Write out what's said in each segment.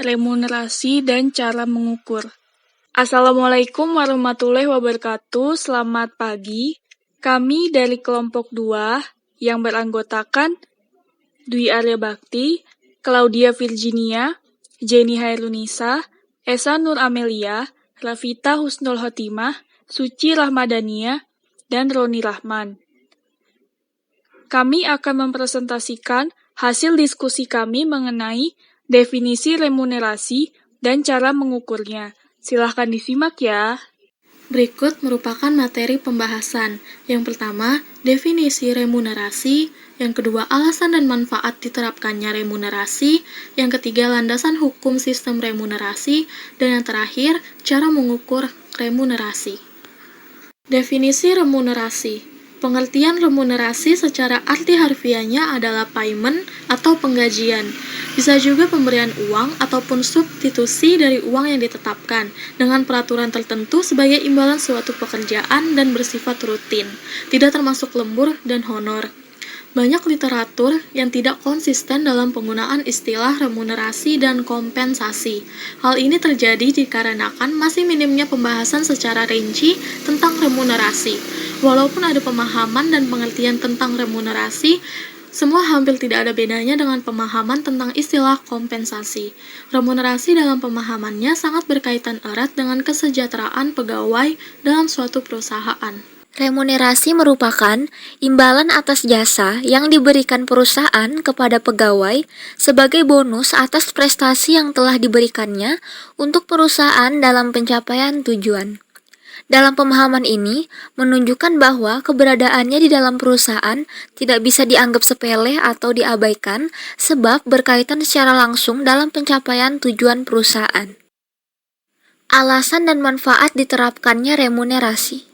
remunerasi, dan cara mengukur. Assalamualaikum warahmatullahi wabarakatuh, selamat pagi. Kami dari kelompok 2 yang beranggotakan Dwi Arya Bakti, Claudia Virginia, Jenny Hairunisa, Esa Nur Amelia, Rafita Husnul Khotimah, Suci Rahmadania, dan Roni Rahman. Kami akan mempresentasikan hasil diskusi kami mengenai definisi remunerasi dan cara mengukurnya. Silahkan disimak ya. Berikut merupakan materi pembahasan. Yang pertama, definisi remunerasi. Yang kedua, alasan dan manfaat diterapkannya remunerasi. Yang ketiga, landasan hukum sistem remunerasi. Dan yang terakhir, cara mengukur remunerasi. Definisi remunerasi. Pengertian remunerasi secara arti harfiahnya adalah payment atau penggajian. Bisa juga pemberian uang ataupun substitusi dari uang yang ditetapkan dengan peraturan tertentu sebagai imbalan suatu pekerjaan dan bersifat rutin, tidak termasuk lembur dan honor. Banyak literatur yang tidak konsisten dalam penggunaan istilah remunerasi dan kompensasi. Hal ini terjadi dikarenakan masih minimnya pembahasan secara rinci tentang remunerasi. Walaupun ada pemahaman dan pengertian tentang remunerasi, semua hampir tidak ada bedanya dengan pemahaman tentang istilah kompensasi. Remunerasi dalam pemahamannya sangat berkaitan erat dengan kesejahteraan pegawai dalam suatu perusahaan. Remunerasi merupakan imbalan atas jasa yang diberikan perusahaan kepada pegawai sebagai bonus atas prestasi yang telah diberikannya untuk perusahaan dalam pencapaian tujuan. Dalam pemahaman ini, menunjukkan bahwa keberadaannya di dalam perusahaan tidak bisa dianggap sepele atau diabaikan sebab berkaitan secara langsung dalam pencapaian tujuan perusahaan. Alasan dan manfaat diterapkannya remunerasi.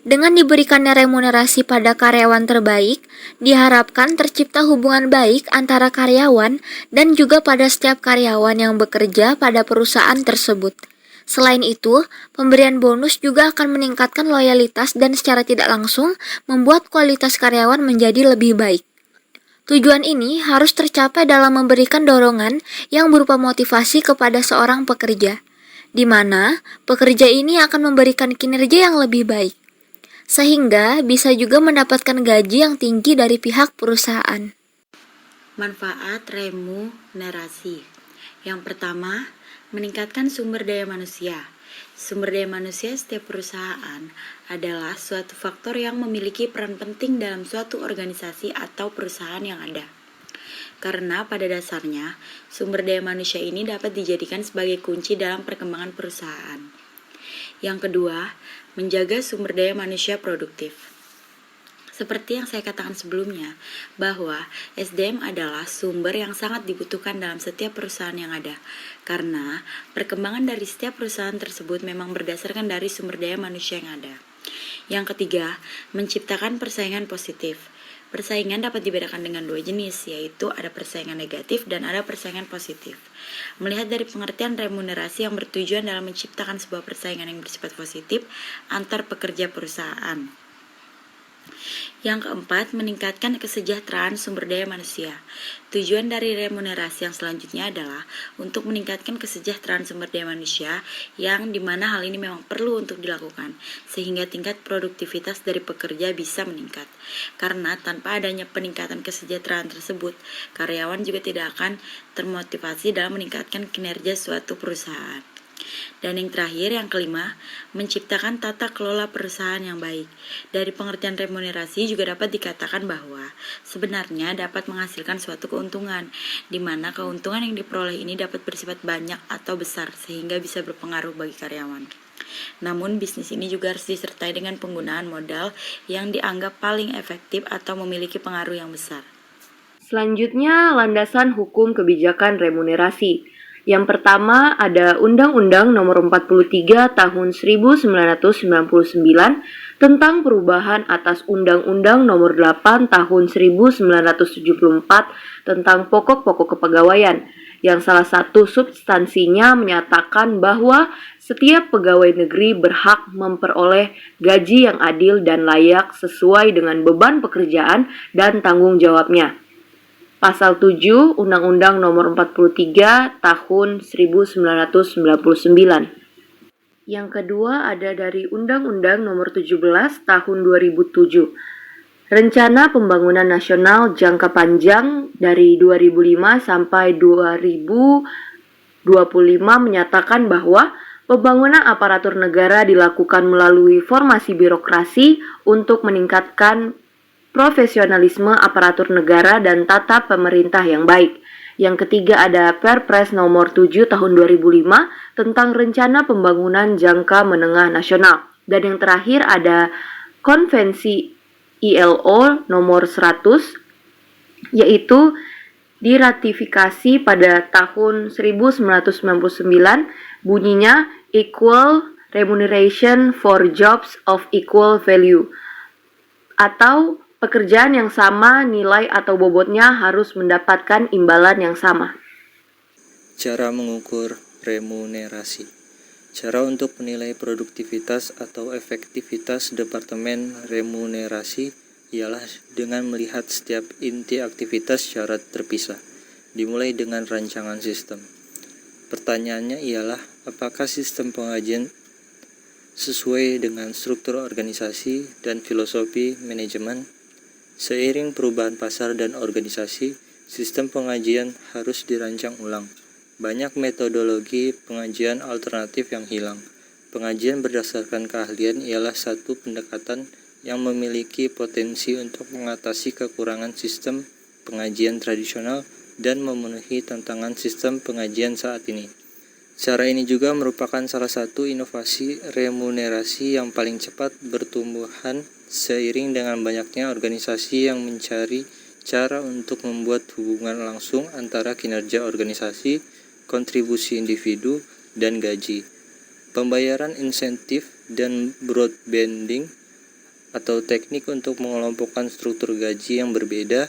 Dengan diberikannya remunerasi pada karyawan terbaik, diharapkan tercipta hubungan baik antara karyawan dan juga pada setiap karyawan yang bekerja pada perusahaan tersebut. Selain itu, pemberian bonus juga akan meningkatkan loyalitas dan secara tidak langsung membuat kualitas karyawan menjadi lebih baik. Tujuan ini harus tercapai dalam memberikan dorongan yang berupa motivasi kepada seorang pekerja, di mana pekerja ini akan memberikan kinerja yang lebih baik, sehingga bisa juga mendapatkan gaji yang tinggi dari pihak perusahaan. Manfaat remunerasi. Yang pertama, meningkatkan sumber daya manusia. Sumber daya manusia setiap perusahaan adalah suatu faktor yang memiliki peran penting dalam suatu organisasi atau perusahaan yang ada. Karena pada dasarnya, sumber daya manusia ini dapat dijadikan sebagai kunci dalam perkembangan perusahaan. Yang kedua, menjaga sumber daya manusia produktif. Seperti yang saya katakan sebelumnya, bahwa SDM adalah sumber yang sangat dibutuhkan dalam setiap perusahaan yang ada. Karena perkembangan dari setiap perusahaan tersebut memang berdasarkan dari sumber daya manusia yang ada. Yang ketiga, menciptakan persaingan positif. Persaingan dapat dibedakan dengan dua jenis, yaitu ada persaingan negatif dan ada persaingan positif. Melihat dari pengertian remunerasi yang bertujuan dalam menciptakan sebuah persaingan yang bersifat positif antar pekerja perusahaan. Yang keempat, meningkatkan kesejahteraan sumber daya manusia. Tujuan dari remunerasi yang selanjutnya adalah untuk meningkatkan kesejahteraan sumber daya manusia yang dimana hal ini memang perlu untuk dilakukan, sehingga tingkat produktivitas dari pekerja bisa meningkat. Karena tanpa adanya peningkatan kesejahteraan tersebut, karyawan juga tidak akan termotivasi dalam meningkatkan kinerja suatu perusahaan. Dan yang terakhir, yang kelima, menciptakan tata kelola perusahaan yang baik. Dari pengertian remunerasi juga dapat dikatakan bahwa sebenarnya dapat menghasilkan suatu keuntungan, di mana keuntungan yang diperoleh ini dapat bersifat banyak atau besar sehingga bisa berpengaruh bagi karyawan. Namun bisnis ini juga harus disertai dengan penggunaan modal yang dianggap paling efektif atau memiliki pengaruh yang besar. Selanjutnya, landasan hukum kebijakan remunerasi. Yang pertama ada Undang-Undang Nomor 43 Tahun 1999 tentang perubahan atas Undang-Undang Nomor 8 Tahun 1974 tentang pokok-pokok kepegawaian, yang salah satu substansinya menyatakan bahwa setiap pegawai negeri berhak memperoleh gaji yang adil dan layak sesuai dengan beban pekerjaan dan tanggung jawabnya. Pasal 7 Undang-Undang Nomor 43 Tahun 1999. Yang kedua ada dari Undang-Undang Nomor 17 Tahun 2007. Rencana Pembangunan Nasional Jangka Panjang dari 2005 sampai 2025 menyatakan bahwa pembangunan aparatur negara dilakukan melalui formasi birokrasi untuk meningkatkan profesionalisme aparatur negara dan tata pemerintah yang baik. Yang ketiga ada Perpres nomor 7 tahun 2005 tentang Rencana Pembangunan Jangka Menengah Nasional. Dan yang terakhir ada Konvensi ILO nomor 100, yaitu diratifikasi pada tahun 1999, bunyinya Equal Remuneration for Jobs of Equal Value, atau pekerjaan yang sama nilai atau bobotnya harus mendapatkan imbalan yang sama. Cara mengukur remunerasi. Cara untuk menilai produktivitas atau efektivitas Departemen Remunerasi ialah dengan melihat setiap inti aktivitas secara terpisah, dimulai dengan rancangan sistem. Pertanyaannya ialah, apakah sistem pengajian sesuai dengan struktur organisasi dan filosofi manajemen? Seiring perubahan pasar dan organisasi, sistem pengajian harus dirancang ulang. Banyak metodologi pengajian alternatif yang hilang. Pengajian berdasarkan keahlian ialah satu pendekatan yang memiliki potensi untuk mengatasi kekurangan sistem pengajian tradisional dan memenuhi tantangan sistem pengajian saat ini. Cara ini juga merupakan salah satu inovasi remunerasi yang paling cepat bertumbuhan seiring dengan banyaknya organisasi yang mencari cara untuk membuat hubungan langsung antara kinerja organisasi, kontribusi individu, dan gaji. Pembayaran insentif dan broadbanding atau teknik untuk mengelompokkan struktur gaji yang berbeda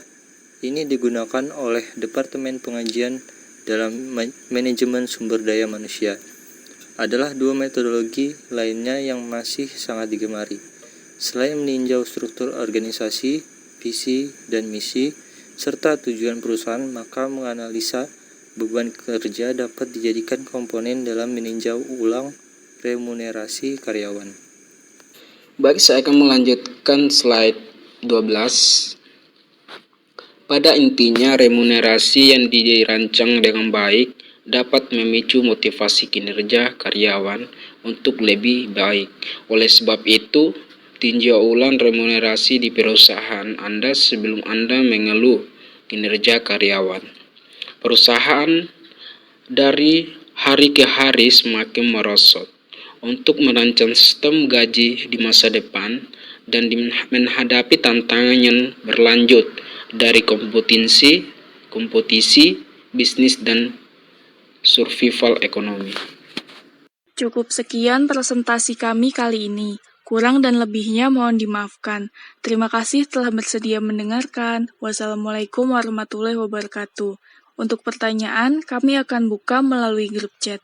ini digunakan oleh Departemen Pengajian dalam manajemen sumber daya manusia. Adalah dua metodologi lainnya yang masih sangat digemari. Selain meninjau struktur organisasi, visi dan misi, serta tujuan perusahaan, maka menganalisa beban kerja dapat dijadikan komponen dalam meninjau ulang remunerasi karyawan. Baik, saya akan melanjutkan slide 12. Pada intinya, remunerasi yang dirancang dengan baik dapat memicu motivasi kinerja karyawan untuk lebih baik. Oleh sebab itu, tinjau ulang remunerasi di perusahaan Anda sebelum Anda mengeluh kinerja karyawan. Perusahaan dari hari ke hari semakin merosot untuk merancang sistem gaji di masa depan dan menghadapi tantangan yang berlanjut dari kompetisi bisnis dan survival ekonomi. Cukup sekian presentasi kami kali ini. Kurang dan lebihnya mohon dimaafkan. Terima kasih telah bersedia mendengarkan. Wassalamualaikum warahmatullahi wabarakatuh. Untuk pertanyaan, kami akan buka melalui grup chat.